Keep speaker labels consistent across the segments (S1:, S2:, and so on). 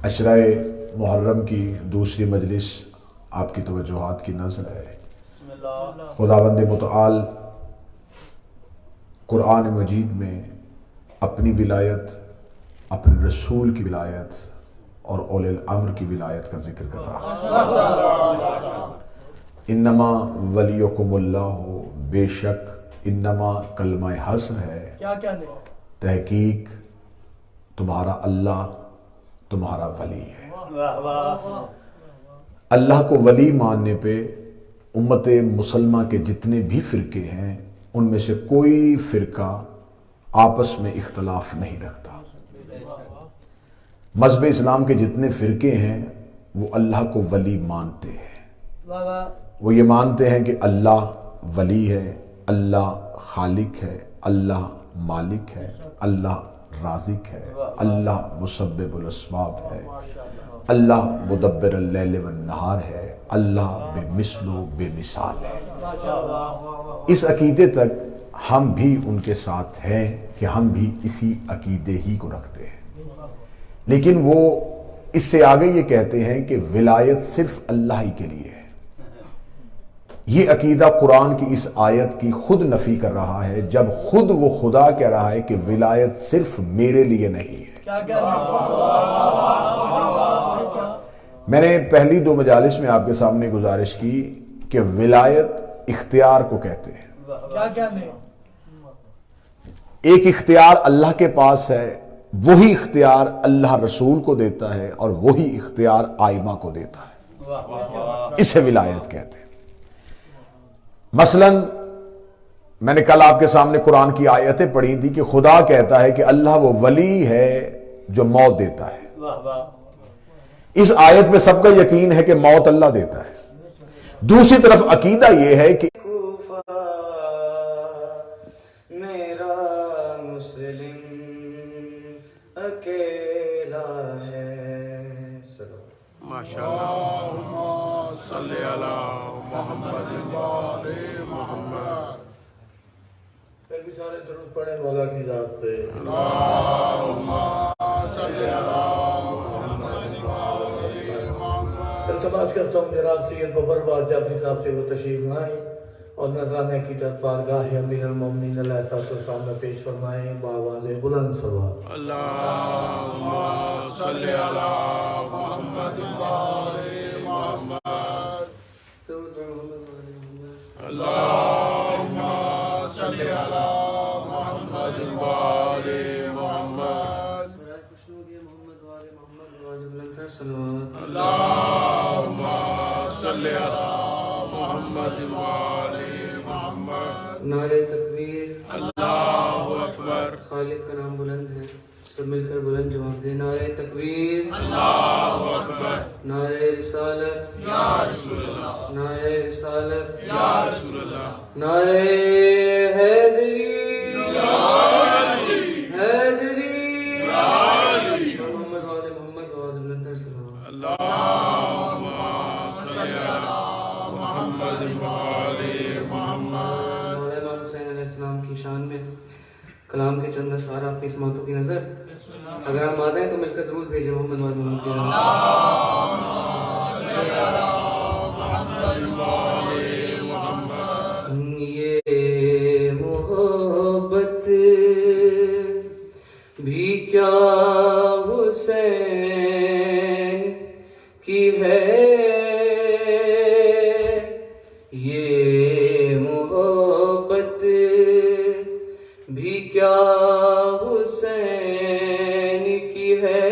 S1: عشرہ محرم کی دوسری مجلس آپ کی توجہات کی نظر ہے۔ خداوند متعال قرآن مجید میں اپنی ولایت، اپنے رسول کی ولایت اور اولی الامر کی ولایت کا ذکر کر رہا ہے۔ انما ولیکم اللہ، بے شک انما کلمہ حصر ہے، تحقیق تمہارا اللہ تمہارا ولی ہے۔ اللہ کو ولی ماننے پہ امت مسلمہ کے جتنے بھی فرقے ہیں ان میں سے کوئی فرقہ آپس میں اختلاف نہیں رکھتا۔ مذہب اسلام کے جتنے فرقے ہیں وہ اللہ کو ولی مانتے ہیں۔ وہ یہ مانتے ہیں کہ اللہ ولی ہے، اللہ خالق ہے، اللہ مالک ہے، اللہ رازق ہے، اللہ مسبب الاسباب ہے، اللہ مدبر اللیل والنہار ہے، اللہ بے مثل و بے مثال ہے۔ اس عقیدے تک ہم بھی ان کے ساتھ ہیں کہ ہم بھی اسی عقیدے ہی کو رکھتے ہیں، لیکن وہ اس سے آگے یہ کہتے ہیں کہ ولایت صرف اللہ ہی کے لیے ہے۔ یہ عقیدہ قرآن کی اس آیت کی خود نفی کر رہا ہے، جب خود وہ خدا کہہ رہا ہے کہ ولایت صرف میرے لیے نہیں ہے۔ میں نے پہلی دو مجالس میں آپ کے سامنے گزارش کی کہ ولایت اختیار کو کہتے ہیں۔ ایک اختیار اللہ کے پاس ہے، وہی اختیار اللہ رسول کو دیتا ہے اور وہی اختیار آئمہ کو دیتا ہے، اسے ولایت کہتے ہیں۔ مثلا میں نے کل آپ کے سامنے قرآن کی آیتیں پڑھی تھی کہ خدا کہتا ہے کہ اللہ وہ ولی ہے جو موت دیتا ہے۔ اس آیت میں سب کا یقین ہے کہ موت اللہ دیتا ہے۔ دوسری طرف عقیدہ یہ ہے کہ
S2: میرا مسلم اکیلا ہے۔
S3: ماشاءاللہ صلی علی محمد وآل محمد۔
S4: پھر بھی سارے درود پڑھیں مولا کی ذات پہ۔
S3: اللہم صلی علی محمد وآل محمد۔
S4: التماس کرتا ہوں جناب سید ببر باز جعفری صاحب سے وہ تشریف لائیں اور نذرانے کی دربارگاہ امیر المومنین علیہ الصلوۃ والسلام میں پیش فرمائیں بآواز بلند صلوات۔
S3: اللہم صلی علی محمد وآل محمد۔ اللہم صلی علی محمد وآل محمد۔ اللہم صلی علی محمد وآل محمد۔
S2: نعرہ تکبیر،
S3: اللہ اکبر۔
S2: خالق کا نام بلند ہے، سب مل کر بلند جواب دیں۔ نعرہ تکبیر،
S3: اللہ اکبر۔
S2: نعرہ رسالت،
S3: یا رسول اللہ،
S2: نعرہ رسالت،
S3: یا رسول اللہ،
S2: نعرہ حیدری،
S3: علی،
S2: حیدری،
S3: علی۔
S2: محمد وآل محمد آواز بلند تر سلام۔
S3: اللہم صلی علی محمد وآل محمد۔
S2: مولانا حسین علیہ السلام کی شان میں کلام کے چند اشعار آپ کی سماعتوں کی نظر۔ اگر ہم آتے ہیں تو مل کر درود بھیجیں محمد وآل محمد کے نام۔
S3: صلی علی محمد وآل محمد۔
S2: یہ محبت بھی کیا حسین کی ہے، یہ محبت بھی کیا حسین کی ہے،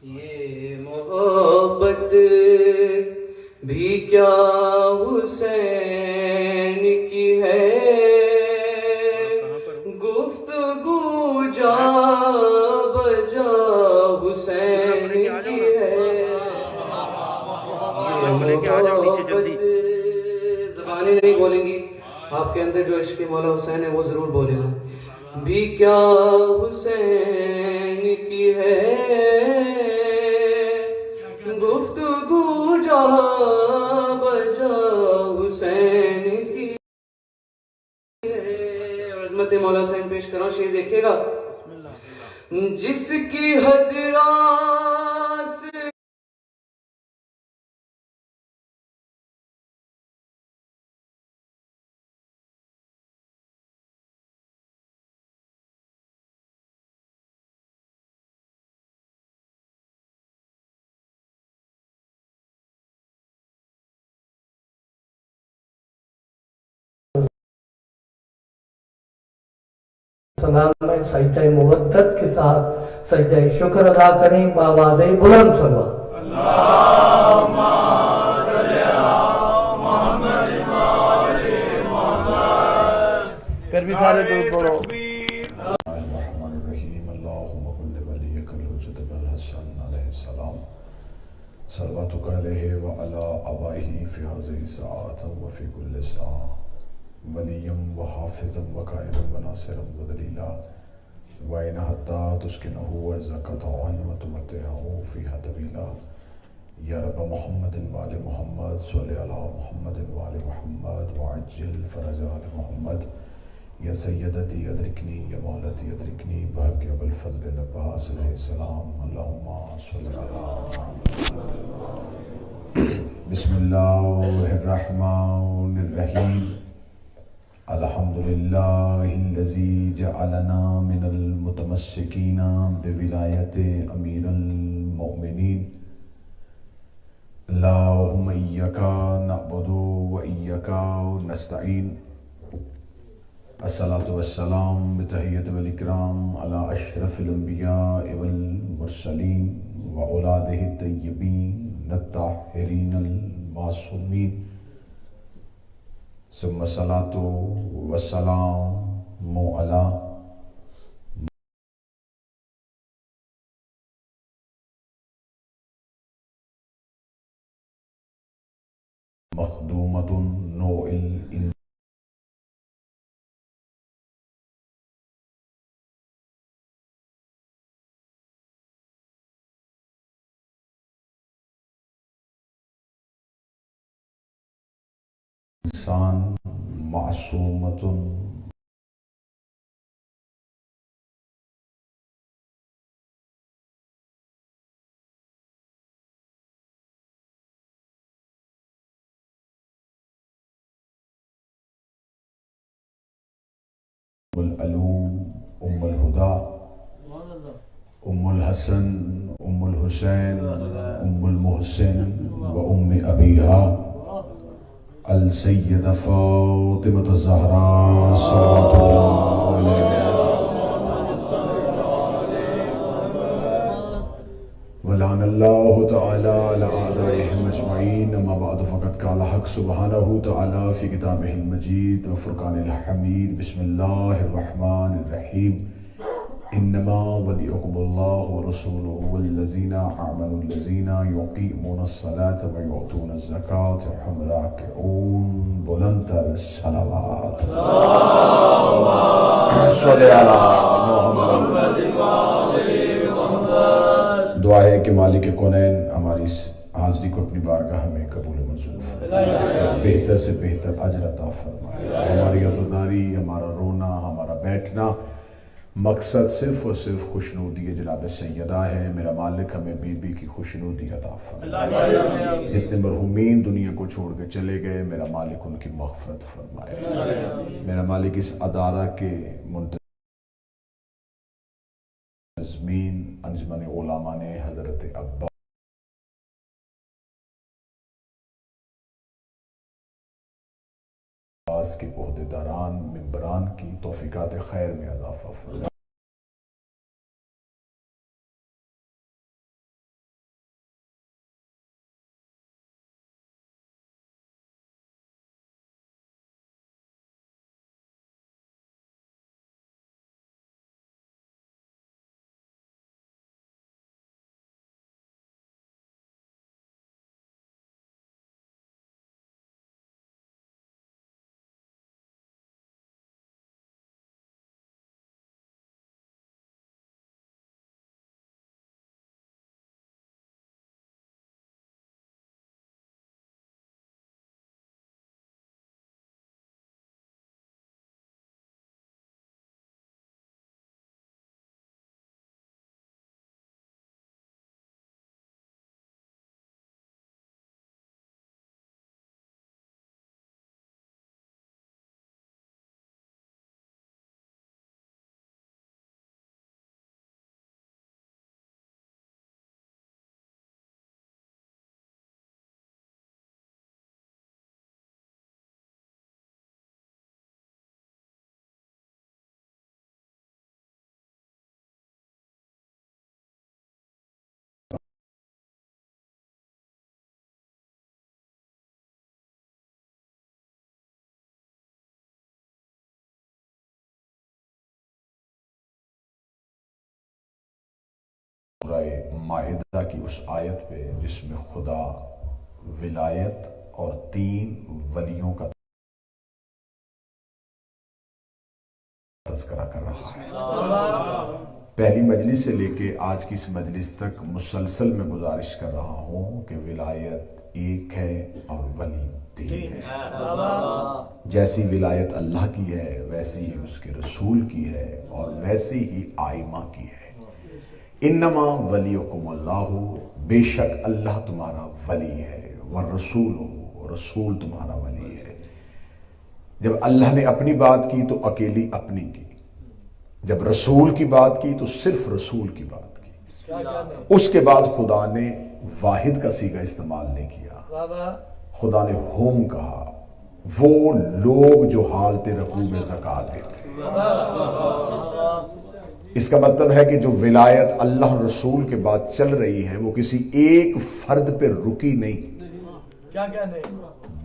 S2: یہ محبت بھی کیا حسین کی ہے، گفتگو جا بجا حسین کی ہے، زبانیں نہیں بولیں گی، آپ کے اندر جو عشق مولا حسین ہے وہ ضرور بولے گا۔ بھی کیا حسین کی ہے، گفتگو جا بجا حسین کی ہے۔ اور عظمت مولا حسین پیش کرو، شعر دیکھیے گا۔ جس کی حد آس
S4: سلام میں سجدہ مودت کے ساتھ سجدہ شکر ادا کریں بآواز بلند صلوات.
S3: اللہم صلی علی محمد وآل محمد.
S4: پھر بھی سارے درود پڑھو.
S1: الرحمن الرحیم اللہم کل ولیک الحجت بن حسن علیہ السلام صلواتک علیہ وعلا آبائہ فی هذه الساعة وفی کل ساعة ولیم وحافظا وقائدا وناصرا ودلیلا وَإِنْ حَتَّى تُسْكِنَهُ وَزَّكَةً وَتُمَتِّعَهُ فِيهَا طَوِيلًا. یا رب محمد وآل محمد صلی علی محمد وآل محمد وعجل فرج آل محمد. یا سیدتی ادرکنی یا مولتی ادرکنی بحق ابو الفضل العباس علیہ السلام. اللہم صلی علی بسم اللہ الرحمن الرحیم. الحمدللہ الذی جعلنا من المتمسکین بولایت امیر المؤمنین. اللہم ایاک نعبد و ایاک نستعین. الصلاة والسلام بتحیت والاکرام علی اشرف الانبیاء والمرسلین واولادہ الطیبین الطاہرین المعصومین. ثم الصلاة والسلام علی مخدومۃ نوع انسان معصومۃ العلوم ام الہدا ام الحسن ام الحسین ام المحسن و ام ابیہا السیدہ فاطمۃ الزہراء صلوات اللہ علیہ ولعن اللہ تعالی علی اعدائہم اجمعین. اما بعد فقد قال حق سبحانہ تعالی فی کتابہ المجید و فرقان الحمید. بسم اللہ الرحمن الرحیم. انما ولیکم اللہ ورسولہ والذین آمنوا الذین یقیمون الصلاة ویؤتون الزکاة وهم راکعون. بلندتر صلوات. صلی علی محمد. دعا ہے کہ مالک کونین ہماری اس حاضری کو اپنی بارگاہ میں قبول منظور فرمائے. اس کا بہتر سے بہتر اجر عطا فرمائے. ہماری عزاداری، ہمارا رونا، ہمارا بیٹھنا مقصد صرف اور صرف خوشنودی جناب سیدہ ہے. میرا مالک ہمیں بی بی کی خوشنودی عطا فرمائے. جتنے مرحومین دنیا کو چھوڑ کے چلے گئے میرا مالک ان کی مغفرت فرمائے. میرا مالک اس ادارہ کے منتظمین انجمن علماء نے حضرت عباس کے عہدیداران ممبران کی توفیقات خیر میں اضافہ فرمائے. سورہ مائدہ کی اس آیت پہ جس میں خدا ولایت اور 3 ولیوں کا تذکرہ کر رہا ہے۔ پہلی مجلس سے لے کے آج کی اس مجلس تک مسلسل میں گزارش کر رہا ہوں کہ ولایت ایک ہے اور ولی 3 ہے۔ جیسی ولایت اللہ کی ہے ویسی ہی اس کے رسول کی ہے اور ویسی ہی آئمہ کی ہے۔ انما ولیکم اللہ، بے شک اللہ تمہارا ولی ہے، والرسول، رسول تمہارا ولی ہے۔ جب اللہ نے اپنی بات کی تو اکیلی اپنی کی، جب رسول کی بات کی تو صرف رسول کی بات کی، اس کے بعد خدا نے واحد کا صیغہ استعمال نہیں کیا، خدا نے ہوم کہا، وہ لوگ جو حالت رکوع میں زکوٰۃ دیتے۔ اس کا مطلب ہے کہ جو ولایت اللہ رسول کے بعد چل رہی ہے وہ کسی ایک فرد پہ رکی نہیں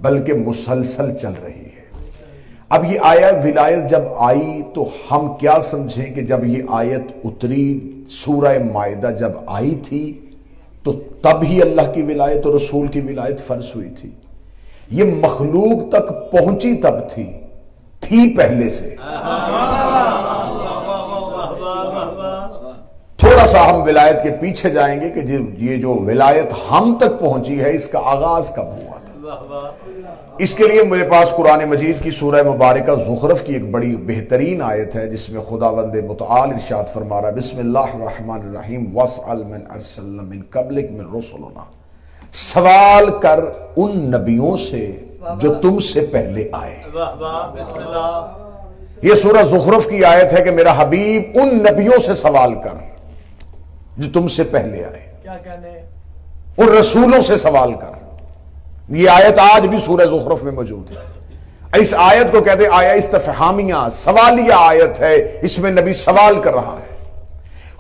S1: بلکہ مسلسل چل رہی ہے۔ اب یہ آیت ولایت جب آئی تو ہم کیا سمجھیں کہ جب یہ آیت اتری، سورہ مائدہ جب آئی تھی تو تب ہی اللہ کی ولایت اور رسول کی ولایت فرض ہوئی تھی؟ یہ مخلوق تک پہنچی تب تھی پہلے سے۔ تھوڑا سا ہم ولایت کے پیچھے جائیں گے کہ یہ جو ولایت ہم تک پہنچی ہے اس کا آغاز کب ہوا تھا۔ اس کے لیے میرے پاس قرآن مجید کی سورہ مبارکہ زخرف کی ایک بڑی بہترین آیت ہے جس میں خداوند متعال ارشاد فرما رہا ہے، بسم اللہ الرحمن الرحیم، وَاسْأَلْ مَنْ أَرْسَلْنَا مِنْ قَبْلِكَ مِنْ رُسُلِنَا، سوال کر ان نبیوں سے جو تم سے پہلے آئے۔ یہ سورہ زخرف کی آیت ہے کہ میرا حبیب ان نبیوں سے سوال کر جو تم سے پہلے آئے، ان رسولوں سے سوال کر۔ یہ آیت آج بھی سورہ زخرف میں موجود ہے۔ اس آیت کو کہتے آیا استفہامیہ، سوالیہ آیت ہے، اس میں نبی سوال کر رہا ہے۔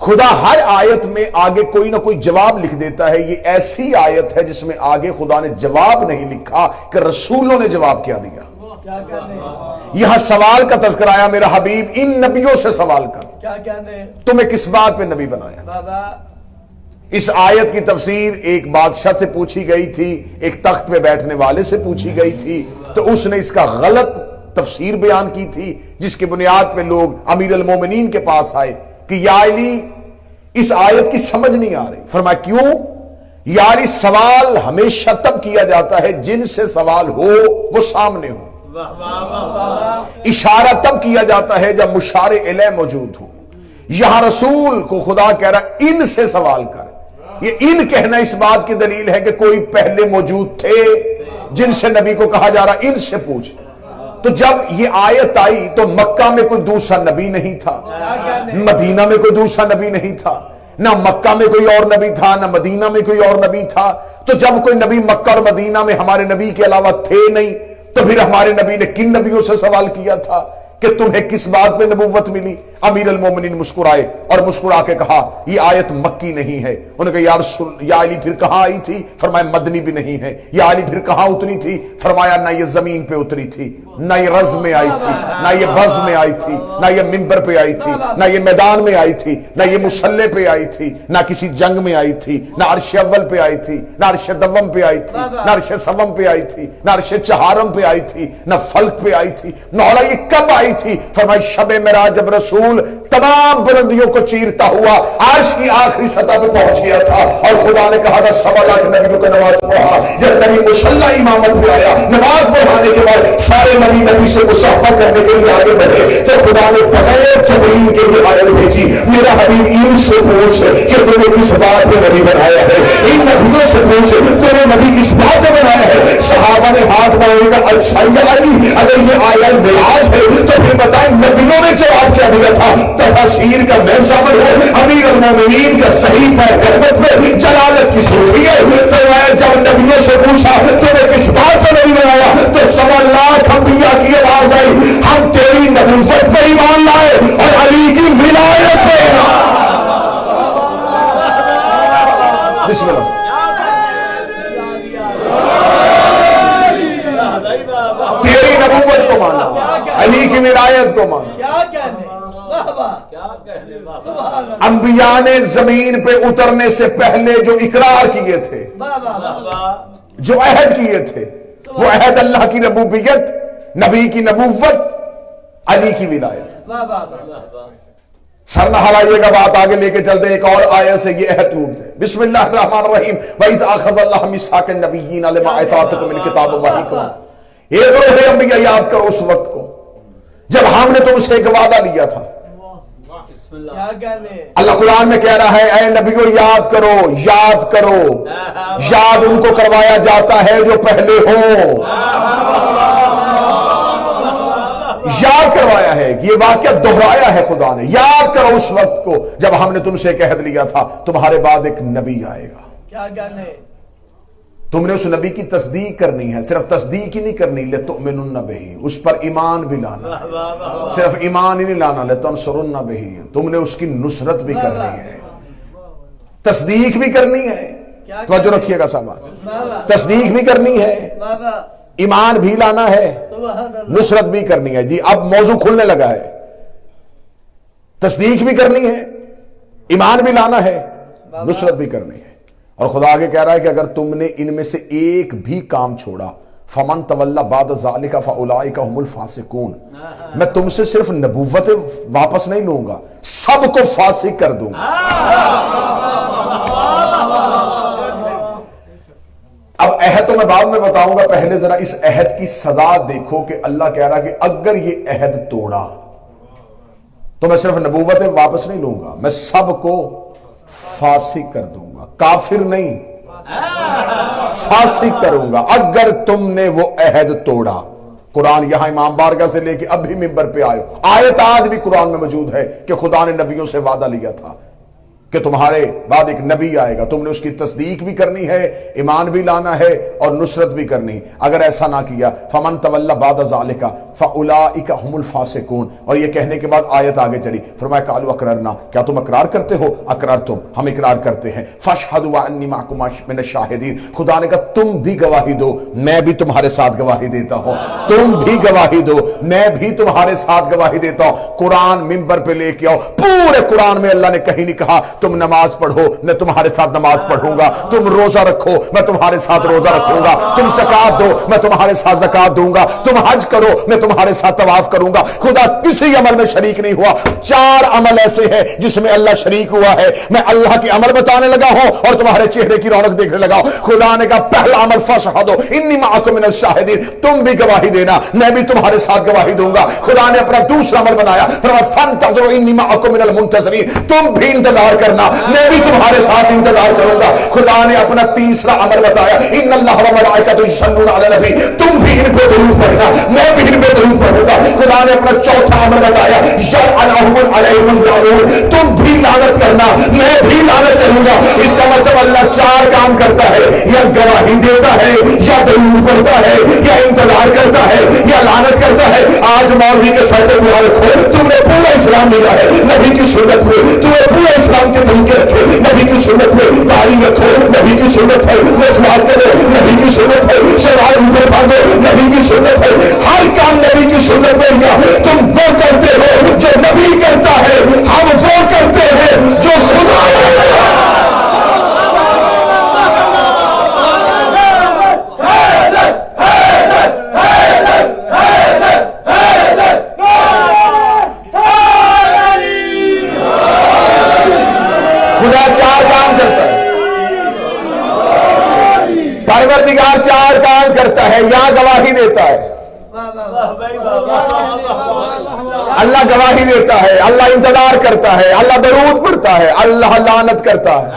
S1: خدا ہر آیت میں آگے کوئی نہ کوئی جواب لکھ دیتا ہے، یہ ایسی آیت ہے جس میں آگے خدا نے جواب نہیں لکھا کہ رسولوں نے جواب کیا دیا۔ یہاں سوال کا تذکرہ آیا، میرا حبیب ان نبیوں سے سوال کر، تمہیں کس بات پہ نبی بنایا۔ اس آیت کی تفسیر ایک بادشاہ سے پوچھی گئی تھی، ایک تخت پہ بیٹھنے والے سے پوچھی گئی تھی، تو اس نے اس کا غلط تفسیر بیان کی تھی، جس کی بنیاد پہ لوگ امیر المومنین کے پاس آئے کہ یا علی اس آیت کی سمجھ نہیں آ رہی۔ فرمایا کیوں؟ یا علی سوال ہمیشہ تب کیا جاتا ہے جن سے سوال ہو وہ سامنے ہو، اشارہ تب کیا جاتا ہے جب مشار الیہ موجود ہو۔ یہاں رسول کو خدا کہہ رہا ان سے سوال کر، یہ ان کہنا اس بات کی دلیل ہے کہ کوئی پہلے موجود تھے جن سے نبی کو کہا جا رہا ان سے پوچھ۔ تو جب یہ آیت آئی تو مکہ میں کوئی دوسرا نبی نہیں تھا، مدینہ میں کوئی دوسرا نبی نہیں تھا، نہ مکہ میں کوئی اور نبی تھا نہ مدینہ میں کوئی اور نبی تھا۔ تو جب کوئی نبی مکہ اور مدینہ میں ہمارے نبی کے علاوہ تھے نہیں تو پھر ہمارے نبی نے کن نبیوں سے سوال کیا تھا کہ تمہیں کس بات میں نبوت ملی؟ امیر المومنین مسکرائے اور مسکرا کے کہا یہ آیت مکی نہیں ہے۔ انہوں نے کہا یا رسول، یا علی پھر کہاں آئی تھی؟ فرمایا مدنی بھی نہیں ہے۔ یا علی پھر کہاں اتری تھی؟ فرمایا نہ یہ زمین پہ اتری تھی، نہ یہ رز میں آئی تھی، نہ یہ بز میں آئی تھی، نہ یہ منبر پہ آئی تھی، نہ یہ میدان میں آئی تھی، نہ یہ مصلح پہ آئی تھی، نہ کسی جنگ میں آئی تھی، نہ عرش اول پہ آئی تھی، نہ عرش دوم پہ آئی تھی، نہ عرش سوم پہ آئی تھی، نہ عرش چہارم پہ آئی تھی، نہ فلک پہ آئی تھی۔ مولا یہ کب آئی تھی؟ فرمایا شب معراج جب رسول تمام بلندیوں کو چیرتا ہوا عرش کی آخری سطح پہ پہنچ گیا تھا اور خدا نے کہا تھا 1.25 لاکھ نبیوں کو نماز پڑھا۔ جب نبی مصلی امامت پہ آیا، نماز پڑھانے کے بعد سارے نبی سے مصافحہ کرنے کے لیے آگے بڑھے تو خدا نے بغیر جبرائیل کے لیے آیت بھیجی، میرا حبیب ان سے پوچھ کہ تمہیں کس بات میں نبی بنایا ہے، ان نبیوں سے پوچھ تمہیں نبی کس بات میں بنایا ہے۔ صحابہ نے ہاتھ باندھے کا اچھا یا علی اگر یہ آیت معراج ہے تو پھر بتائیں نبیوں نے جواب کیا دیا تھا؟ تفاسیر کا میں ثابت ہوں، امیر المومنین کا صحیفہ رحمت میں جلالت کی صوفی ہے۔ تو جب نبیوں سے پوچھا تمہیں کس بات پر نبی بنایا تو 1.25 لاکھ انبیاء کی آواز آئی ہم تیری نبوت پر ایمان لائے اور علی کی ولایت پہ ایمان۔ بسم اللہ تیری نبوت کو مانا، علی کی ولایت کو مانا۔ انبیاء نے زمین پہ اترنے سے پہلے جو اقرار کیے تھے، جو عہد کیے تھے، وہ عہد اللہ کی ربوبیت، نبی کی نبوت، علی کی ولایت۔ سر نہ ہلائیے گا، بات آگے لے کے چلتے ہیں۔ ایک اور آیت سے یہ عہد ٹوٹ دے۔ بسم اللہ الرحمن الرحیم۔ وَإِذْ أَخَذَ اللَّهُ مِيثَاقَ النَّبِيِّينَ لَمَا آتَيْتُكُم مِّنْ کِتَابٍ وَحِکْمَةٍ۔ ایک روح انبیاء یاد کرو اس وقت کو جب ہم نے تم سے ایک وعدہ لیا تھا۔ اللہ قرآن میں کہہ رہا ہے، اے نبیوں یاد کرو، یاد کرو۔ یاد ان کو کروایا جاتا ہے جو پہلے ہوں، یاد کروایا ہے، یہ واقعہ دہرایا ہے خدا نے۔ یاد کرو اس وقت کو جب ہم نے تم سے ایک عہد لیا تھا، تمہارے بعد ایک نبی آئے گا۔
S4: کیا کہنے؟
S1: تم نے اس نبی کی تصدیق کرنی ہے، صرف تصدیق ہی نہیں کرنی، لتؤمنن بہ، اس پر ایمان بھی لانا ہے، صرف ایمان ہی نہیں لانا، لتنصرن بہ، تم نے اس کی نصرت بھی کرنی ہے، تصدیق بھی کرنی ہے۔ توجہ رکھیے گا صاحب، تصدیق بھی کرنی ہے، ایمان بھی لانا ہے، نصرت بھی کرنی ہے۔ جی اب موضوع کھلنے لگا ہے، تصدیق بھی کرنی ہے، ایمان بھی لانا ہے، نصرت بھی کرنی ہے۔ اور خدا آگے کہہ رہا ہے کہ اگر تم نے ان میں سے ایک بھی کام چھوڑا، فمن تولی بعد ذالک فاولئک هم الفاسقون، میں تم سے صرف نبوت واپس نہیں لوں گا، سب کو فاسق کر دوں گا۔ اب عہد تو میں بعد میں بتاؤں گا، پہلے ذرا اس عہد کی سزا دیکھو کہ اللہ کہہ رہا کہ اگر یہ عہد توڑا تو میں صرف نبوت واپس نہیں لوں گا، میں سب کو فاسق کر دوں گا، کافر نہیں، فاسق کروں گا اگر تم نے وہ عہد توڑا۔ قرآن یہاں امام بارگاہ سے لے کے اب بھی منبر پہ آئے، آیت آج بھی قرآن میں موجود ہے کہ خدا نے نبیوں سے وعدہ لیا تھا کہ تمہارے بعد ایک نبی آئے گا، تم نے اس کی تصدیق بھی کرنی ہے، ایمان بھی لانا ہے اور نصرت بھی کرنی۔ اگر ایسا نہ کیا فمن تولی بعد ذالک فاولئک هم الفاسقون، اور یہ کہنے کے بعد آیت آگے چلی، فرمایا قالوا اقررنا، کیا تم اقرار کرتے ہو؟ اقررتم، ہم اقرار کرتے ہیں، فاشهدوا وانی معکم من الشاہدین، خدا نے کہا تم بھی گواہی دو، میں بھی تمہارے ساتھ گواہی دیتا ہوں، تم بھی گواہی دو، میں بھی تمہارے ساتھ گواہی دیتا ہوں۔ قرآن منبر پہ لے کے آؤ، پورے قرآن میں اللہ نے کہیں نہیں کہا تم نماز پڑھو میں تمہارے ساتھ نماز پڑھوں گا، تم روزہ رکھو میں تمہارے ساتھ روزہ رکھوں گا، تم زکات دو میں تمہارے ساتھ زکات دوں گا، تم حج کرو میں تمہارے ساتھ طواف کروں گا۔ خدا کسی عمل میں شریک نہیں ہوا۔ 4 عمل ایسے ہیں جس میں اللہ شریک ہوا ہے، میں اللہ کے عمل بتانے لگا ہوں اور تمہارے چہرے کی رونق دیکھنے لگا ہوں۔ خدا نے کہا پہلا عمل فاشهدوا انی معکم من الشاہدین، تم بھی گواہی دینا میں بھی تمہارے ساتھ گواہی دوں گا۔ خدا نے اپنا دوسرا عمل بنایا، فرمایا فانتظروا انی معکم من المنتظرین، تم بھی انتظار کرنا میں بھی تمہارے ساتھ انتظار کروں گا۔ خدا نے اپنا تیسرا عمل بتایا، ان اللہ وملائکتہ یصلون علی النبی، تم بھی ان پہ درود پڑھنا میں بھی ان پہ درود پڑھوں گا۔ خدا نے اپنا چوتھا عمل بتایا، یلعنہم علیہم اللعون، تم بھی لعنت کرنا میں بھی لعنت کروں گا۔ اس کا مطلب اللہ 4 کام کرتا ہے، یا گواہی دیتا ہے، یا درود پڑھتا ہے، یا انتظار کرتا ہے، یا لعنت کرتا ہے۔ آج مولوی کے سر پہ بلا رکھو، تم نے پورا اسلام لیا ہے نبی کی سنت میں، تمہیں پورا اسلام کے طریقے رکھے، نبی کی سنت میں تعلیم رکھو، نبی کی سنت ہے مسواک کرو، نبی کی سنت ہے شرائع اوپر باندھو، نبی کی سنت ہے ہر کام نبی کی سنت میں لیا۔ تم وہ کرتے ہو جو نبی کرتا ہے، ہم وہ کرتے ہیں جو خدا کرتا ہے۔ خدا 4 کام کرتا ہے، پروردگار 4 کام کرتا ہے، یا گواہی دیتا ہے، اللہ گواہی دیتا ہے، اللہ انتظار کرتا ہے، اللہ درود پڑھتا ہے، اللہ لعنت کرتا ہے۔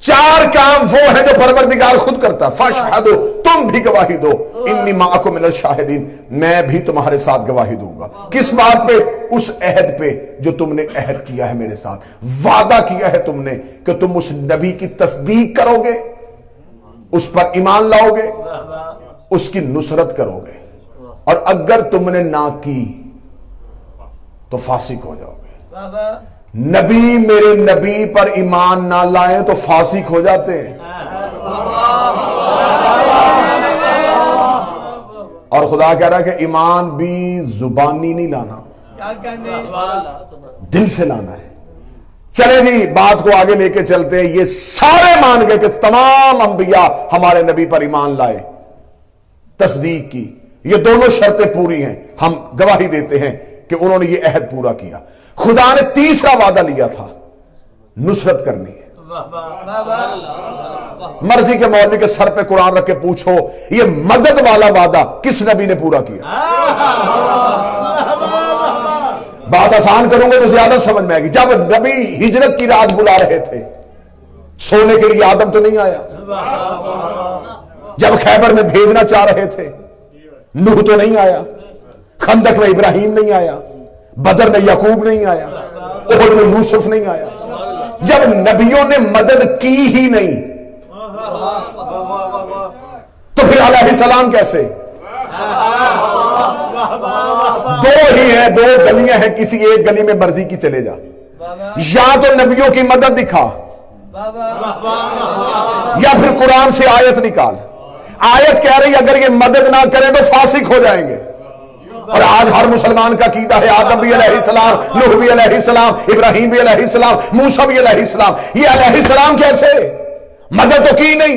S1: 4 کام وہ ہیں جو پروردگار خود کرتا ہے۔ فاشهدوا، تم بھی گواہی دو، انی معکم من الشاہدین، میں بھی تمہارے ساتھ گواہی دوں گا۔ کس بات پہ؟ اس عہد پہ جو تم نے عہد کیا ہے میرے ساتھ، وعدہ کیا ہے تم نے کہ تم اس نبی کی تصدیق کرو گے، اس پر ایمان لاؤ گے، اس کی نصرت کرو گے، اور اگر تم نے نہ کی تو فاسق ہو جاؤ گے۔ نبی میرے نبی پر ایمان نہ لائیں تو فاسق ہو جاتے ہیں۔ اور خدا کہہ رہا ہے کہ ایمان بھی زبانی نہیں لانا، دل سے لانا ہے۔ چلے جی بات کو آگے لے کے چلتے ہیں۔ یہ سارے مان گئے کہ تمام انبیاء ہمارے نبی پر ایمان لائے، تصدیق کی، یہ دونوں شرطیں پوری ہیں، ہم گواہی دیتے ہیں کہ انہوں نے یہ عہد پورا کیا۔ خدا نے تیسرا وعدہ لیا تھا، نصرت کرنی ہے۔ مرضی کے مولوی کے سر پہ قرآن رکھ کے پوچھو یہ مدد والا وعدہ کس نبی نے پورا کیا؟ بات آسان کروں گے تو زیادہ سمجھ میں آئے گی۔ جب نبی ہجرت کی رات بلا رہے تھے، سونے کے لیے آدم تو نہیں آیا؟ جب خیبر میں بھیجنا چاہ رہے تھے، نوح تو نہیں آیا؟ خندق میں ابراہیم نہیں آیا؟ بدر میں یعقوب نہیں آیا؟ احد میں یوسف نہیں آیا؟ جب نبیوں نے مدد کی ہی نہیں تو پھر علیہ السلام کیسے؟ دو ہی ہیں، دو گلیاں ہیں، کسی ایک گلی میں مرضی کی چلے جا، یا تو نبیوں کی مدد دکھا یا پھر قرآن سے آیت نکال۔ آیت کہہ رہی اگر یہ مدد نہ کریں تو فاسق ہو جائیں گے، اور آج ہر مسلمان کا عقیدہ ہے آدم بھی علیہ السلام، نوح بھی علیہ السلام، ابراہیم بھی علیہ السلام، موسیٰ بھی علیہ السلام، یہ علیہ السلام کیسے؟ مدد تو کی نہیں۔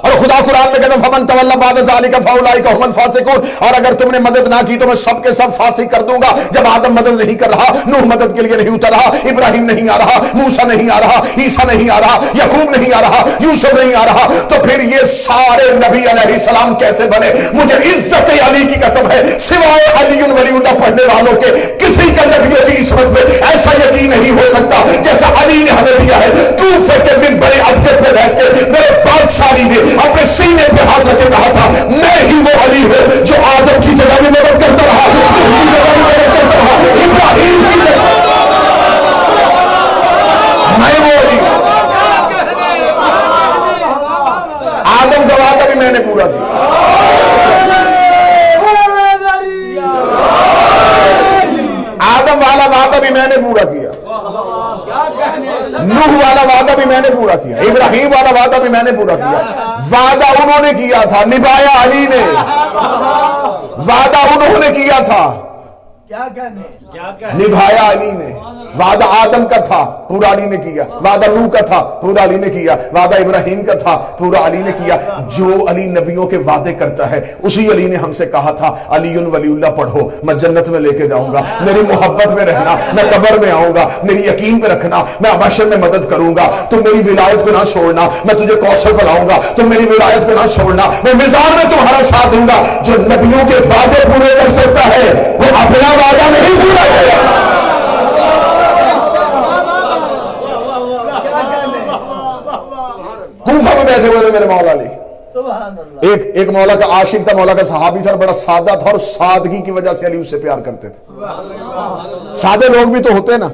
S1: اور خدا قرآن میں کہتا فمن تولی بعد ذلک فاولئک هم الفاسقون، اور اگر تم نے مدد نہ کی تو میں سب کے سب فاسق کر دوں گا۔ جب آدم مدد نہیں کر رہا، نوح مدد کے لیے نہیں اتر رہا، ابراہیم نہیں آ رہا، موسیٰ نہیں آ رہا، عیسیٰ نہیں آ رہا، یعقوب نہیں آ رہا، یوسف نہیں آ رہا، تو پھر یہ سارے نبی علیہ السلام کیسے بنے؟ مجھے عزت علی کی قسم ہے، سوائے علی ولی اللہ پڑھنے والوں کے کسی کا نبیوں کی عصمت میں ایسا یقین نہیں ہو سکتا جیسا علی نے ہمیں دیا ہے۔ کوفے کے منبر ابجد میں بیٹھ کے میرے بادشاہی نے اپنے سینے پہ ہاتھ رکھ کے کہا تھا میں ہی وہ علی ہوں جو آدم کی جگہ میں مدد کرتا رہا، نوح کی جگہ میں مدد کرتا رہا، ابراہیم کی جگہ میں وہ علی ہوں۔ آدم کا وعدہ بھی میں نے پورا کیا، آدم والا وعدہ بھی میں نے پورا کیا، نوح والا وعدہ بھی میں نے پورا کیا، ابراہیم والا وعدہ بھی میں نے پورا کیا۔ وعدہ انہوں نے کیا تھا، نبھایا علی نے۔ وعدہ انہوں نے کیا تھا، نبھایا علی نے۔ وعدہ آدم کا تھا، پورا علی نے کیا۔ وعدہ نوح کا تھا، پورا علی نے کیا۔ وعدہ ابراہیم کا تھا، پورا علی نے کیا۔ جو علی نبیوں کے وعدے کرتا ہے اسی علی نے ہم سے کہا تھا علی ولی اللہ پڑھو، میں جنت میں لے کے جاؤں گا، میری محبت میں رہنا، میں قبر میں آؤں گا، میری یقین پہ رکھنا، میں حشر میں مدد کروں گا، تو میری ولایت پہ نہ چھوڑنا، میں تجھے کوثر پلاؤں گا، تو میری ولایت پہ نہ چھوڑنا، میں میزان میں تمہارا ساتھ دوں گا۔ جو نبیوں کے وعدے پورے کر سکتا ہے وہ اپنا وعدہ نہیں پورا کرے گا۔ کوفہ میں بیٹھے ہوئے تھے میرے مولا علی، ایک مولا کا عاشق تھا، مولا کا صحابی تھا، بڑا سادہ تھا، اور سادگی کی وجہ سے علی اس سے پیار کرتے تھے۔ سادے لوگ بھی تو ہوتے نا،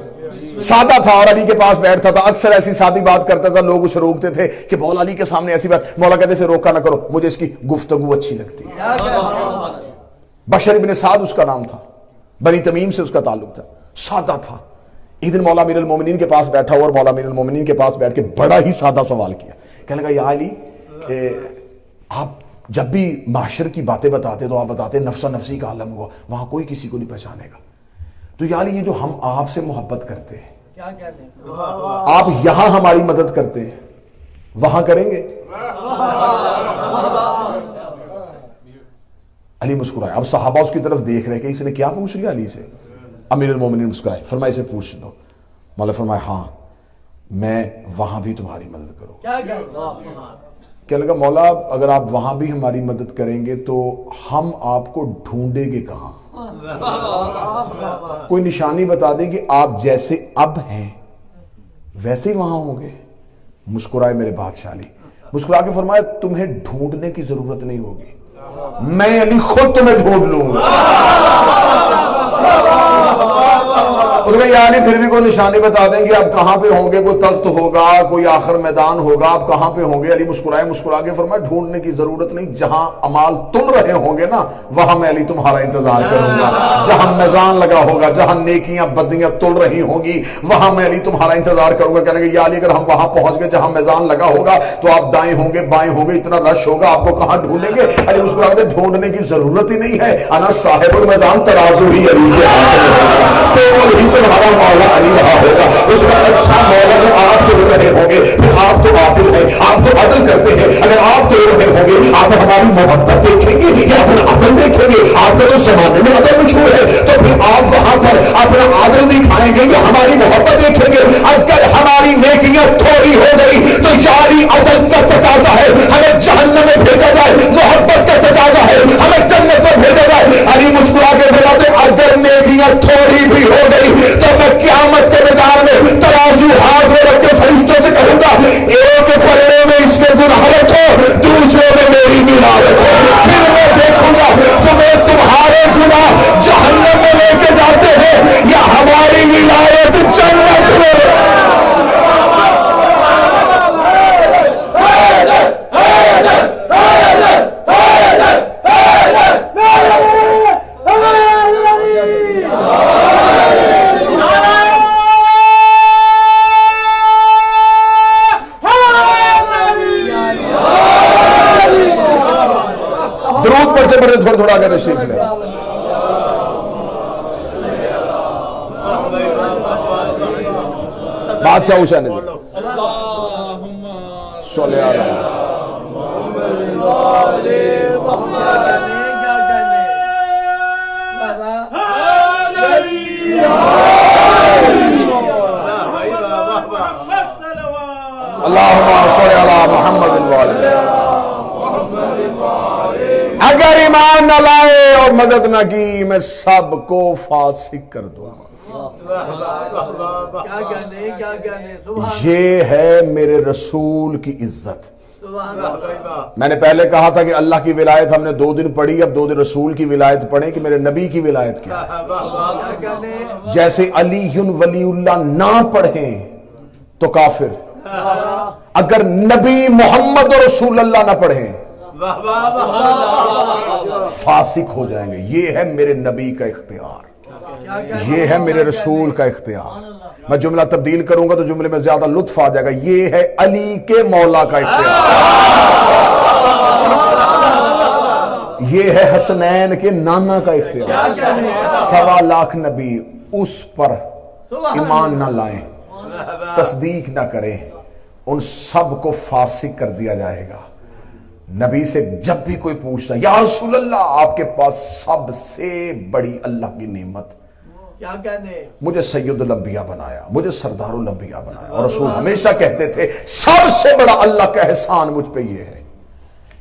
S1: سادہ تھا اور علی کے پاس بیٹھتا تھا، اکثر ایسی سادی بات کرتا تھا، لوگ اسے روکتے تھے کہ مولا علی کے سامنے ایسی بات، مولا کہتے سے روکا نہ کرو، مجھے اس کی گفتگو اچھی لگتی ہے۔ بشر ابن سعد اس کا نام تھا، بنی تمیم سے اس کا تعلق تھا، سادہ تھا۔ ایک دن مولا امیر المومنین کے پاس بیٹھا ہوا، اور مولا امیر المومنین کے پاس بیٹھ کے بڑا ہی سادہ سوال کیا، کہنے لگا یا علی آپ جب بھی معاشر کی باتیں بتاتے تو آپ بتاتے نفسا نفسی کا عالم ہوا، وہاں کوئی کسی کو نہیں پہچانے گا، تو یا علی یہ جو ہم آپ سے محبت کرتے ہیں، آپ یہاں ہماری مدد کرتے ہیں، وہاں کریں گے؟ علی مسکرائے۔ اب صحابہ اس کی طرف دیکھ رہے کہ اس نے کیا پوچھ لیا علی سے۔ امیر المومنین مسکرائے، فرمایا اسے پوچھ لو۔ مولا فرمایا ہاں میں وہاں بھی تمہاری مدد کروں۔ کیا لگا مولا اگر آپ وہاں بھی ہماری مدد کریں گے تو ہم آپ کو ڈھونڈیں گے کہاں؟ کوئی نشانی بتا دیں کہ آپ جیسے اب ہیں ویسے ہی وہاں ہوں گے؟ مسکرائے میرے بادشاہ علی، مسکرا کے فرمایا تمہیں ڈھونڈنے کی ضرورت نہیں ہوگی، میں علی خود تمہیں ڈھونڈ لوں گا۔ یا علی پھر بھی کوئی نشانی بتا دیں کہ آپ کہاں پہ ہوں گے, کوئی تخت ہوگا, کوئی آخر میدان ہوگا, آپ کہاں پہ ہوں گے؟ علی مسکرائے, مسکرا کے فرمایا ڈھونڈنے کی ضرورت نہیں, جہاں امال تل رہے ہوں گے نا وہاں میں علی تمہارا انتظار کروں گا. جہاں میزان لگا ہوگا, جہاں نیکیاں بدیاں تل رہی ہوں گی وہاں میں علی تمہارا انتظار کروں گا. کہنے کہ یا علی اگر ہم وہاں پہنچ گئے جہاں میزان لگا ہوگا تو آپ دائیں ہوں گے بائیں ہوں گے, اتنا رش ہوگا, آپ کو کہاں ڈھونڈیں گے؟ علی مسکرا کے ڈھونڈنے کی ضرورت ہی نہیں ہے, انا صاحب المیزان, ترازو ہی علی کے ہاتھ میں, تو وہی تمہارا مولا علی رہا ہوگا. اس میں اچھا مولا جو آپ تو رہے ہوں گے, پھر آپ تو عادل ہیں, آپ تو عدل کرتے ہیں, اگر آپ تو رہے ہوں گے آپ ہماری محبت دیکھیں گے یا اپنا عدل دیکھیں گے؟ آپ کا تو زمانے میں عدل مشہور ہے, تو پھر آپ وہاں پر اپنا عدل دکھائیں گے یا ہماری محبت دیکھیں گے؟ اگر ہماری نیکیاں تھوڑی ہو گئی تو یاری عدل کا تقاضا ہے, ہمیں جہنم میں بھیجا جائے, محبت کا تقاضا ہے ہمیں جنت میں بھیجا جائے. علی مسکرا کے فرماتے اگر نیکیاں تھوڑی بھی ہو گئی تو میں قیامت کے میدان میں ترازو ہاتھ میں رکھ کے فرشتوں سے کہوں گا ایک پلڑے میں اس میں گناہ رکھو, دوسرے میں میری گناہ رکھو, پھر میں دیکھوں گا تمہیں تمہارے گناہ جہنم میں لے کے جاتے ہیں یا ہماری ولایت جنت میں. تھوڑا تھوڑا آگے تشریف لے. بادشاہ اوشا نے صلی اللہ اللہم صلی علی محمد وعلی. اگر ایمان نہ لائے اور مدد نہ کی میں سب کو فاسق کر دوں گا. یہ ہے میرے رسول کی عزت. میں نے پہلے کہا تھا کہ اللہ کی ولایت ہم نے 2 دن پڑھی, اب 2 دن رسول کی ولایت پڑھیں کہ میرے نبی کی ولایت کیا ہے. جیسے علی ولی اللہ نہ پڑھیں تو کافر, اگر نبی محمد اور رسول اللہ نہ پڑھیں فاسق ہو جائیں گے. یہ ہے میرے نبی کا اختیار, یہ ہے میرے رسول کا اختیار. میں جملہ تبدیل کروں گا تو جملے میں زیادہ لطف آ جائے گا. یہ ہے علی کے مولا کا اختیار, یہ ہے حسنین کے نانا کا اختیار. 1.25 لاکھ نبی اس پر ایمان نہ لائیں, تصدیق نہ کریں, ان سب کو فاسق کر دیا جائے گا. نبی سے جب بھی کوئی پوچھتا یا رسول اللہ آپ کے پاس سب سے بڑی اللہ کی نعمت
S4: کیا کہنے,
S1: مجھے سید الانبیاء بنایا, مجھے سردار الانبیاء بنایا. اور رسول ہمیشہ کہتے تھے سب سے بڑا اللہ کا احسان مجھ پہ یہ ہے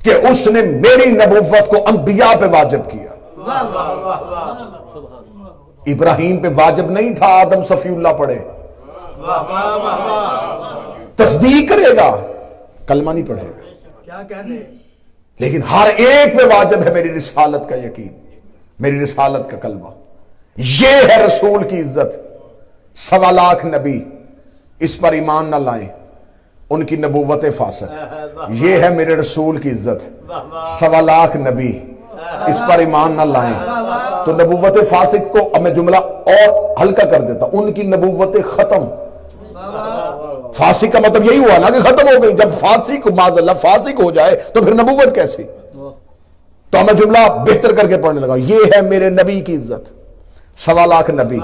S1: کہ اس نے میری نبوت کو انبیاء پہ واجب کیا. ابراہیم پہ واجب نہیں تھا آدم صفی اللہ پڑھے, تصدیق کرے گا کلمہ نہیں پڑھے گا,
S4: کیا کہنے,
S1: لیکن ہر ایک پہ واجب ہے میری رسالت کا یقین, میری رسالت کا کلمہ. یہ ہے رسول کی عزت. 1.25 لاکھ نبی اس پر ایمان نہ لائیں, ان کی نبوت فاسق. یہ ہے میرے رسول کی عزت. 1.25 لاکھ نبی اس پر ایمان نہ لائیں تو نبوت فاسق کو, اب میں جملہ اور ہلکا کر دیتا, ان کی نبوت ختم. فاسق کا مطلب یہی ہوا نا کہ ختم ہو گئی. جب فاسق معاذ اللہ فاسق ہو جائے تو پھر نبوت کیسی؟ تو میں جملہ بہتر کر کے پڑھنے لگا. یہ ہے میرے نبی کی عزت. 1.25 لاکھ نبی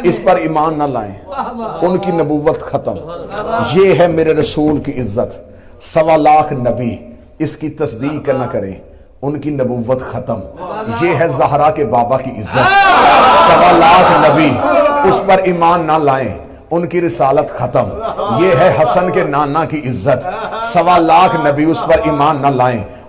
S1: اس پر ایمان نہ لائیں, ان کی نبوت ختم. یہ ہے میرے رسول کی عزت. 1.25 لاکھ نبی اس کی تصدیق نہ کریں, ان کی نبوت ختم. یہ ہے زہرا کے بابا کی عزت. 1.25 لاکھ نبی اس پر ایمان نہ لائیں, ان کی رسالت ختم. یہ ہے حسن کے نانا کی عزت. 1.25 لاکھ نبی اس پر ایمان نہ لائیں,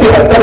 S1: 73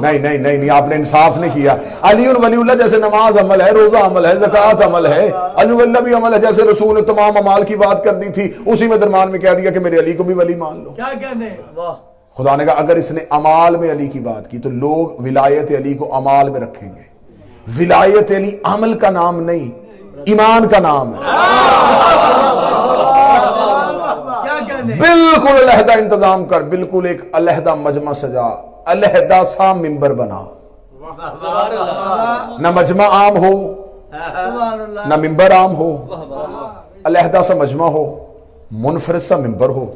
S1: نہیں نہیں نہیں نہیں، آپ نے انصاف نہیں کیا. علی ولی اللہ جیسے نماز عمل ہے، روزہ عمل ہے، زکوٰۃ عمل ہے، علی ولی اللہ بھی عمل ہے. جیسے رسول نے تمام اعمال کی بات کر دی تھی، اسی میں درمیان میں کہہ دیا کہ میرے علی کو بھی ولی مان لو.
S4: کیا کہنے، واہ.
S1: خدا نے کہا اگر اس نے اعمال میں علی کی بات کی تو لوگ ولایت علی کو اعمال میں رکھیں گے. ولایت علی عمل کا نام نہیں، ایمان کا نام ہے. بالکل علیحدہ انتظام کر، بالکل ایک علیحدہ مجمع سجا، علیحدہ سا ممبر بنا. نہ مجمع عام ہو نہ ممبر عام ہو، علیحدہ سا مجمع ہو، منفرد سا ممبر ہو.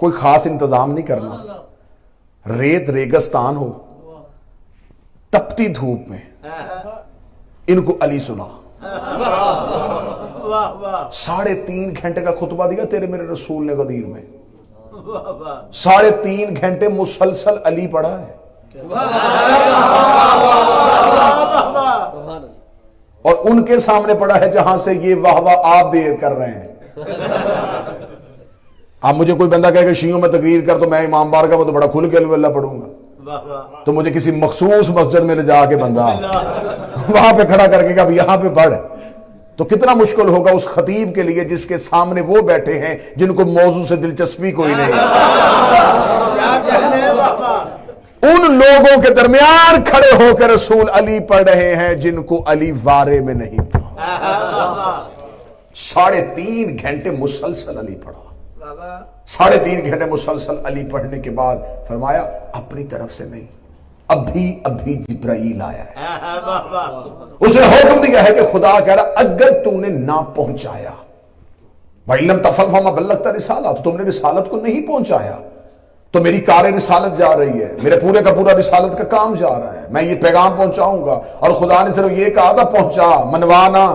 S1: کوئی خاص انتظام نہیں کرنا. ریت ریگستان ہو، تپتی دھوپ میں ان کو علی سنا. 3.5 گھنٹے کا خطبہ دیا تیرے میرے رسول نے غدیر میں. 3.5 گھنٹے مسلسل علی پڑھا ہے. اور ان کے سامنے پڑھا ہے جہاں سے یہ واہ واہ آپ دیر کر رہے ہیں. اب مجھے کوئی بندہ کہے کہ شیعوں میں تقریر کر تو میں امام بارگاہ میں تو بڑا کھل کے اللہ پڑھوں گا، تو مجھے کسی مخصوص مسجد میں لے جا کے بندہ وہاں پہ کھڑا کر کے کہ اب یہاں پہ پڑھ، تو کتنا مشکل ہوگا اس خطیب کے لیے جس کے سامنے وہ بیٹھے ہیں جن کو موضوع سے دلچسپی کوئی نہیں. ان لوگوں کے درمیان کھڑے ہو کے رسول علی پڑھ رہے ہیں جن کو علی وارے میں نہیں تھا. 3.5 گھنٹے مسلسل علی پڑھا. 3.5 گھنٹے مسلسل علی پڑھنے کے بعد فرمایا اپنی طرف سے نہیں، ابھی جبرائیل آیا ہے. اس نے حکم دیا ہے کہ خدا کہہ رہا اگر تو نے نہ پہنچایا، وَإِلَّمْ تَفْعَلْ فَمَا بَلَّغْتَ رِسَالَتَهُ، تو تم نے رسالت کو نہیں پہنچایا تو میری کار رسالت جا رہی ہے، میرے پورے کا پورا رسالت کا کام جا رہا ہے. میں یہ پیغام پہنچاؤں گا، اور خدا نے صرف یہ کہا تھا پہنچا، منوانا.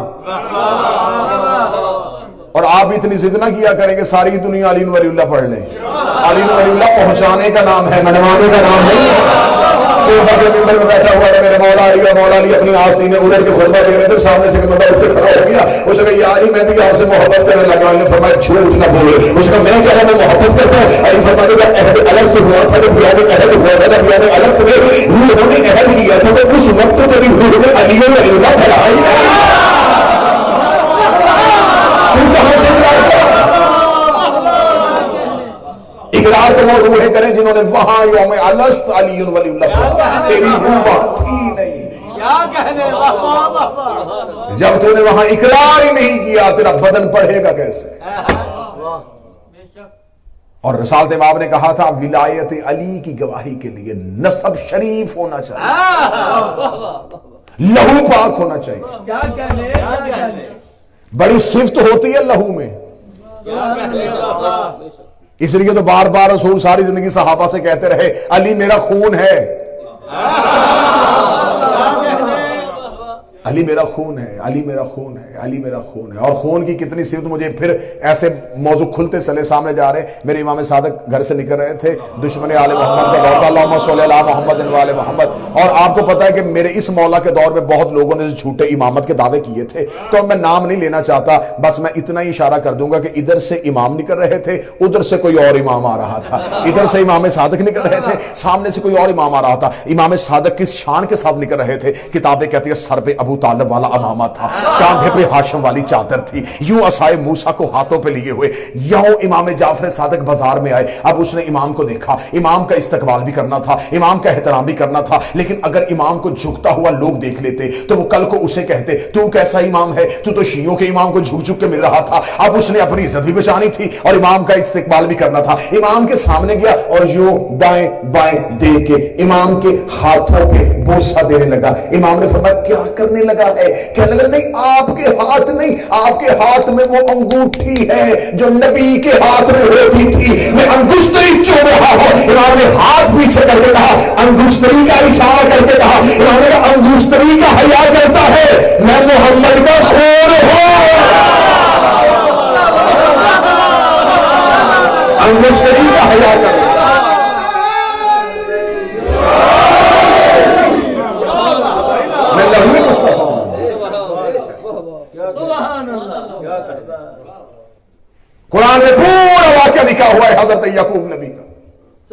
S1: اور آپ اتنی ضد نہ کیا کریں کہ ساری دنیا علی ولی اللہ پڑھ لیں. علی ولی اللہ پہنچانے کا نام ہے، منوانے کا نام نہیں ہے. کوفہ کے ممبر میں بیٹھا ہوا ہے میرے مولا علی، اور مولا علی اپنی آستین میں الٹ کے خطبہ دے رہے تھے، سامنے سے بندہ اٹھ کے کھڑا ہو گیا. اس نے کہا یا علی میں بھی آپ سے محبت کرنے لگا. علی نے فرمایا جھوٹ نہ بولے. اس نے میں کہہ رہا میں محبت کرتا ہوں. علی فرمایا جب عہد الست ہوا تھا، جب بیان عہد ہوا تھا، جب بیان الست میں روحوں نے عہد کیا تھا، تو اس وقت تیری روح میں علی ولی اللہ پھیلائی نہیں. تو کہاں سے اقرار تو وہ روحیں کریں جنہوں نے وہاں یوم الست علی ولی اللہ پڑھا، تیری روح وہاں تھی نہیں. جب تو نے وہاں اقرار ہی نہیں کیا تیرا بدن پڑھے گا کیسے؟ اور رسالت امام نے کہا تھا ولایت علی کی گواہی کے لیے نسب شریف ہونا چاہیے، لہو پاک ہونا چاہیے. بڑی صفت ہوتی ہے لہو میں. اس لیے تو بار بار رسول ساری زندگی صحابہ سے کہتے رہے علی میرا خون ہے، علی میرا خون ہے، علی میرا خون ہے، علی میرا خون ہے. اور خون کی کتنی صفت، مجھے پھر ایسے موضوع کھلتے چلے سامنے جا رہے. میرے امام صادق گھر سے نکل رہے تھے، دشمن آل محمد کا دور تھا، اللہم صلی علی محمد وآل محمد. اور آپ کو پتا ہے کہ میرے اس مولا کے دور میں بہت لوگوں نے جھوٹے امامت کے دعوے کیے تھے. تو میں نام نہیں لینا چاہتا، بس میں اتنا ہی اشارہ کر دوں گا کہ ادھر سے امام نکل رہے تھے، ادھر سے کوئی اور امام آ رہا تھا. ادھر سے امام صادق نکل رہے تھے، سامنے سے کوئی اور امام آ رہا تھا. امام صادق کس شان کے ساتھ نکل رہے تھے؟ کتابیں کہتی ہے سر پہ ابو طالب والا امامہ تھا، کاندھے پہ ہاشم والی چادر تھی، یوں عصائے موسیٰ کو ہاتھوں پہ لیے ہوئے. یوں امام جعفر صادق بازار میں آئے. اب اس نے امام کو دیکھا، امام کا استقبال بھی کرنا تھا، امام کا احترام بھی کرنا تھا. لیکن اگر امام کو جھکتا ہوا لوگ دیکھ لیتے تو وہ کل کو اسے کہتے تو کیسا امام ہے، تو شیعوں کے امام کو جھک جھک کے مل رہا تھا. اب اس نے اپنی عزت بھی بچانی تھی اور امام کا استقبال بھی کرنا تھا. امام کے سامنے گیا اور یوں دائیں بائیں دے کے امام کے ہاتھوں پہ بوسہ دینے لگا. امام نے فرمایا کیا کرنے لگا ہے؟ کہنے لگا نہیں آپ کے ہاتھ نہیں، آپ کے ہاتھ میں وہ انگوٹھی ہے جو نبی کے ہاتھ میں ہوتی تھی، میں انگشتری چوم رہا ہوں. امام نے ہاتھ پیچھے کر کے کہا، انگشتری کا اشارہ کر کے کہا. امام نے کہا انگشتری کا حیا کرتا ہے، میں محمد کا خون ہوں. انگشتری کا حیا کرتا ہے. میں لہو مصطفیٰ ہوں. قرآن میں پورا واقعہ لکھا ہوا ہے حضرت یعقوب نبی کا.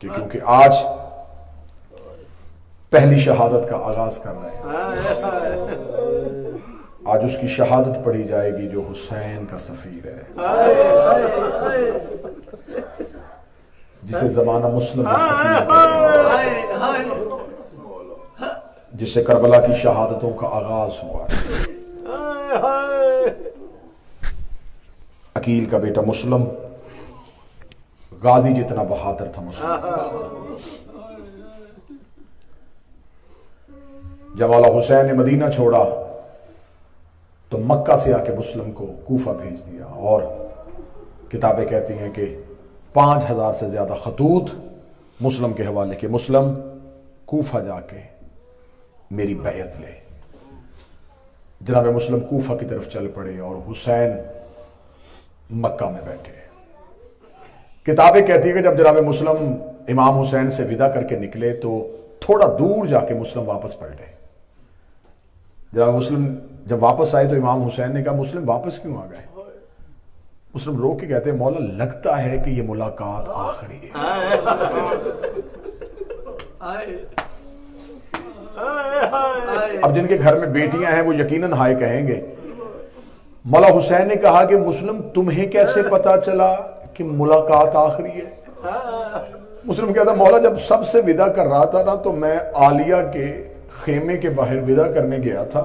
S1: کہ کیونکہ آج پہلی شہادت کا آغاز کر رہے ہیں، آج اس کی شہادت پڑھی جائے گی جو حسین کا سفیر ہے، جسے زمانہ مسلم جس سے کربلا کی شہادتوں کا آغاز ہوا ہے۔ عقیل کا بیٹا مسلم غازی جتنا بہادر تھا مسلم۔ جب مولا حسین نے مدینہ چھوڑا تو مکہ سے آ کے مسلم کو کوفہ بھیج دیا، اور کتابیں کہتی ہیں کہ 5000 سے زیادہ خطوط مسلم کے حوالے کے، مسلم کوفہ جا کے میری بیعت لے۔ جناب مسلم کوفہ کی طرف چل پڑے اور حسین مکہ میں بیٹھے۔ کتابیں کہتی ہیں کہ جب جناب مسلم امام حسین سے ودا کر کے نکلے تو تھوڑا دور جا کے مسلم واپس پلٹے۔ جناب مسلم جب واپس آئے تو امام حسین نے کہا مسلم واپس کیوں آ گئے؟ مسلم رو کے کہتے ہیں مولا لگتا ہے کہ یہ ملاقات آخری ہے۔ اب جن کے گھر میں بیٹیاں ہیں وہ یقیناً ہائے کہیں گے۔ مولا حسین نے کہا کہ مسلم تمہیں کیسے پتا چلا کہ ملاقات آخری ہے؟ مسلم کہتا مولا جب سب سے ودا کر رہا تھا نا تو میں عالیہ کے خیمے کے باہر ودا کرنے گیا تھا،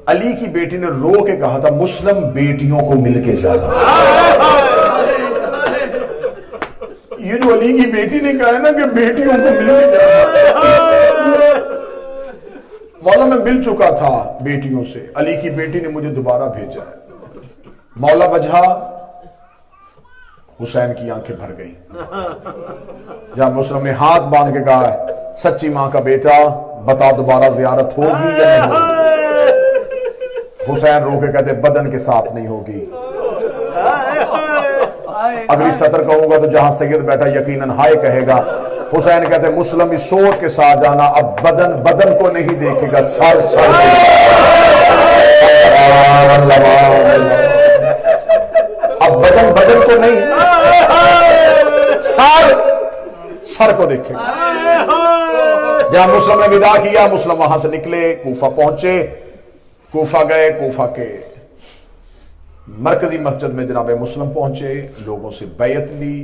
S1: علی کی بیٹی نے رو کے کہا تھا مسلم بیٹیوں کو مل کے جاتا۔ یہ جو علی کی بیٹی نے کہا ہے نا کہ بیٹیوں کو مل کے جاتا، مولا میں مل چکا تھا بیٹیوں سے، علی کی بیٹی نے مجھے دوبارہ بھیجا ہے۔ مولا وجہ حسین کی آنکھیں بھر گئی۔ جب مسلم نے ہاتھ باندھ کے کہا سچی ماں کا بیٹا بتا دوبارہ زیارت ہوگی یا نہیں ہوگی؟ حسین رو کے کہتے بدن کے ساتھ نہیں ہوگی۔ اگلی سطر کہوں گا تو جہاں سید بیٹا یقیناً ہائے کہے گا۔ حسین کہتے مسلم اس سوچ کے ساتھ جانا اب بدن بدن کو نہیں دیکھے گا، سر سر اب بدن بدن کو نہیں، سر سر کو دیکھے گا۔ جہاں مسلم نے ودا کیا مسلم وہاں سے نکلے، کوفہ پہنچے، کوفہ گئے، کوفہ کے مرکزی مسجد میں جناب مسلم پہنچے، لوگوں سے بیعت لی۔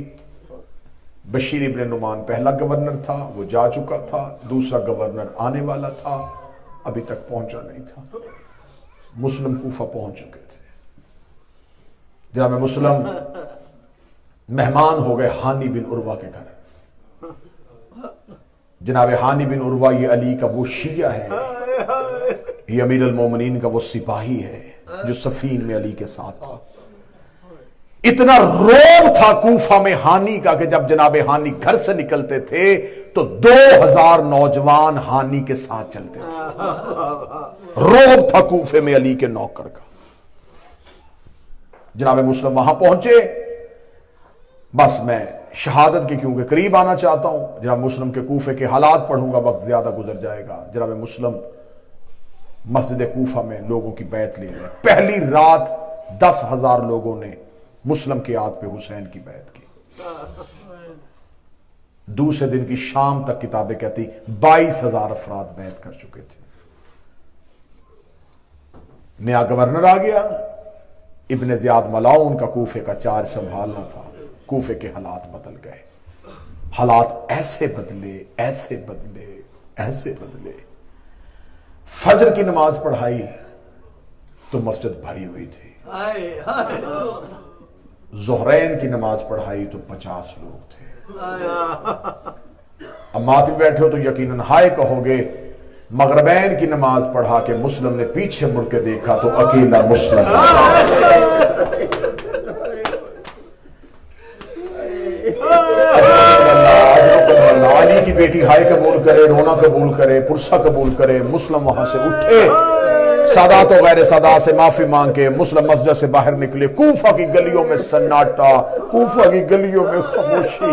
S1: بشیر ابن نعمان پہلا گورنر تھا، وہ جا چکا تھا، دوسرا گورنر آنے والا تھا، ابھی تک پہنچا نہیں تھا۔ مسلم کوفہ پہنچ چکے تھے۔ جناب مسلم مہمان ہو گئے ہانی بن عروہ کے گھر۔ جناب ہانی بن عروہ یہ علی کا وہ شیعہ ہے، یہ امیر المومنین کا وہ سپاہی ہے جو صفین میں علی کے ساتھ تھا۔ اتنا روب تھا کوفہ میں ہانی کا کہ جب جناب ہانی گھر سے نکلتے تھے تو 2000 نوجوان ہانی کے ساتھ چلتے تھے۔ روب تھا کوفے میں علی کے نوکر کا۔ جناب مسلم وہاں پہنچے، بس میں شہادت کے کیونکہ قریب آنا چاہتا ہوں، جناب مسلم کے کوفے کے حالات پڑھوں گا، وقت زیادہ گزر جائے گا۔ جناب مسلم مسجد کوفہ میں لوگوں کی بیعت لے رہے، پہلی رات 10,000 لوگوں نے مسلم کی یاد پہ حسین کی بیعت کی۔ دوسرے دن کی شام تک کتابیں کہتی 22,000 افراد بیعت کر چکے تھے۔ نیا گورنر آ گیا، ابن زیاد ملاؤن کا کوفے کا چارج سنبھالنا تھا۔ کوفے کے حالات بدل گئے، حالات ایسے بدلے ایسے بدلے ایسے بدلے۔ فجر کی نماز پڑھائی تو مسجد بھری ہوئی تھی، ظہرین کی نماز پڑھائی تو 50 لوگ تھے۔ اب ماتم بیٹھے ہو تو یقیناً ہائے کہو گے، مغربین کی نماز پڑھا کے مسلم نے پیچھے مڑ کے دیکھا تو اکیلا مسلم۔ علی کی بیٹی ہائے قبول کرے، رونا قبول کرے، پرسہ قبول کرے۔ مسلم وہاں سے اٹھے، سادات و غیر سادات سے معافی مانگ کے مسلم مسجد سے باہر نکلے۔ کوفہ کی گلیوں میں سناٹا، کوفہ کی گلیوں میں خاموشی۔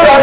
S1: 4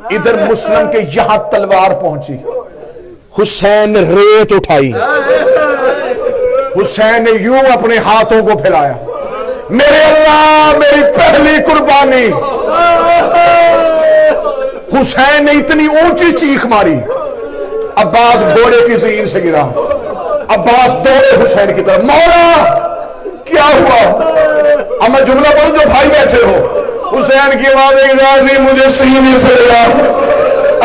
S1: ادھر مسلم کے یہاں تلوار پہنچی، حسین نے ریت اٹھائی، حسین نے یوں اپنے ہاتھوں کو پھیلایا، میرے اللہ میری پہلی قربانی۔ حسین نے اتنی اونچی چیخ ماری، عباس گھوڑے کی زین سے گرا، عباس دوڑے حسین کی طرف، مولا کیا ہوا؟ اب میں جملہ پڑھوں جو بھائی بیٹھے ہو، حسین کی آواز غازی مجھے سینے سے لگا،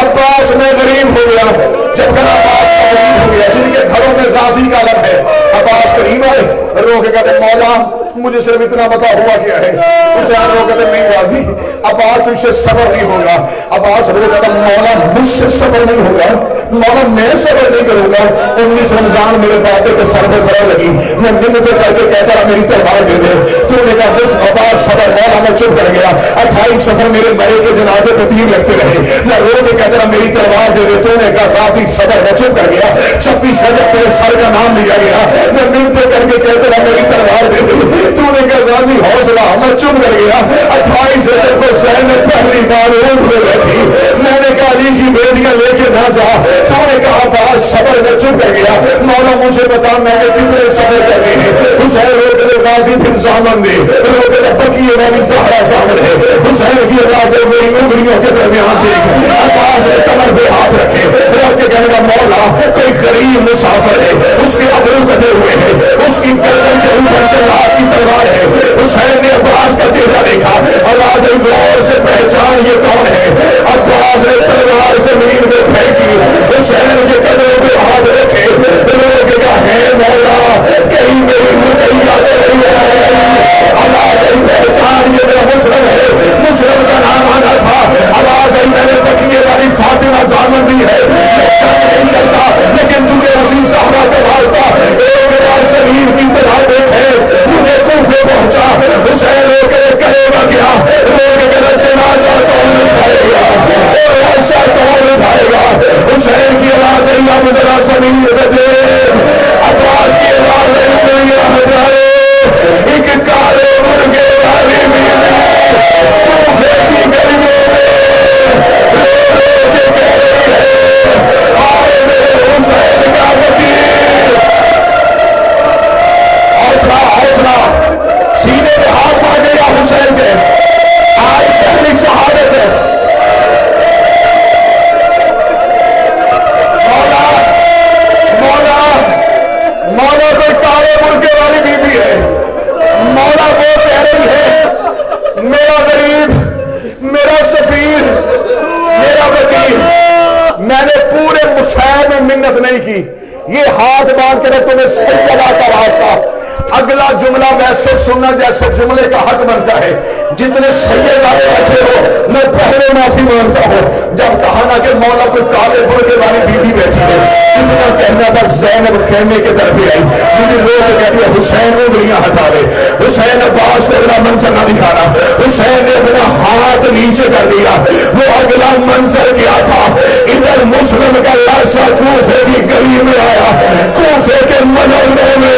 S1: عباس میں غریب ہو گیا۔ جب کہ عباس کا غریب ہو گیا، جن کے گھروں میں غازی کا علم ہے، عباس قریب آئے، رو کے کہتے مولا مجھے صرف اتنا بتا ہوا کیا ہے؟ حسین رو کہتے نہیں غازی عباس تجھ سے صبر نہیں ہوگا۔ عباس رو کہتا مولا مجھ سے صبر نہیں ہوگا، مولا میں صبر نہیں کروں گا۔ 19 رمضان میرے بابے کے سر پہ ذرا لگی، میں منتیں کر کے کہتا رہا میری تلوار دے دے، تو نے کہا بس عباس صبر، مولا میں چپ کر گیا۔ 28 سفر میرے مرے کے جنازے پہ تیر لگتے رہے، میں رو کے کہتا رہا میری تلوار دے دے، تو نے کہا غازی صبر، میں چپ کر گیا۔ 26 رجب تیرے سر کا نام لیا گیا، میں منتیں کر کے کہتا رہا میری تلوار دے دے، تو نے کہا غازی حوصلہ، میں چپ کر گیا۔ 28 رجب کو حسین نے پہلی بار اونٹ میں بیٹھی، میں نے کہا علی کی بیٹیاں لے کے نہ جا، تو نے کہا عباس صبر، میں چپ کر گیا۔ مولا مجھے بتا میں نے کتنے صبر کرنے ہیں؟ حسین روکے غازی پھر زامن دے، روکے بقیہ والی زہرا زامن ہے، حسین کی آواز میری انگلیوں کے درمیان دیکھ۔ عباس نے کمر پہ ہاتھ رکھے، روک کے کہنے کا مولا کوئی غریب مسافر ہے، اس کے ابرو کٹے ہوئے ہیں، اس کی گردن کے اوپر جلاد کی تلوار ہے۔ حسین نے عباس کا چہرہ دیکھا، عباس نے غور سے پہچان یہ کون ہے؟ عباس نے تلوار زمین میں پھینکی، حسین کے قدموں پہ ہاتھ رکھے، روک کے کہا ہے مولا کہیں میری رقیہ نہیں ہے، عباس نے پہچان یہ میرا مسلم ہے، مسلم کا نام آنا تھا۔ عباس نے میں نے بقیہ والی فاطمہ زامن دی ہے، میں جنگ نہیں کرتا لیکن تجھے اسی صحابہ کا واسطہ ایک بار شریف کی طرح دیکھے، مجھے کوفے پہنچا۔ حسین رو کے کرے گا کیا؟ رو کے کرے جنازہ کون اٹھائے گا، ایسا کون اٹھائے گا؟ حسین کی آواز اللہ ذرا زمین پہ دے، عباس کی آواز ہٹائے، ایک کالے مرغے والی کوفے کی گلیوں میں رو کے کہہ رہے ہیں آئے میرے حسین کا وکیل، حوصلہ سینے پہ ہاتھ مار گیا حسین کے، آج پہلی شہادت ہے۔ مولا کوئی کالے مرغے والی بی بی ہے، مولا وہ کہہ رہی ہے میرا غریب، میرا سفیر، میرا وکیل، میں نے پورے مسیح میں منت نہیں کی، یہ ہاتھ باندھ کے تمہیں سیدہ کا واسطہ۔ اگلا جملہ ویسے سننا جیسے جملے کا حق بنتا ہے، جتنے سید والے بیٹھے ہو میں پہلے معافی مانگتا ہوں۔ جب کہا نا کہ مولا کوئی کالے مرغے والی بی بی بیٹھی ہے، اتنا کہنا تھا زینب خیمے کے طرف آئی، میری رو کے کہتی ہے حسین انگلیاں ہٹا دے، حسین عباس کو اگلا منظر نہ دکھانا، حسین نے اپنا ہاتھ نیچے کر دیا۔ وہ اگلا منظر کیا تھا، ادھر مسلم کا لاشا کوفے کی گلی میں آیا، کوفے کے منورے میں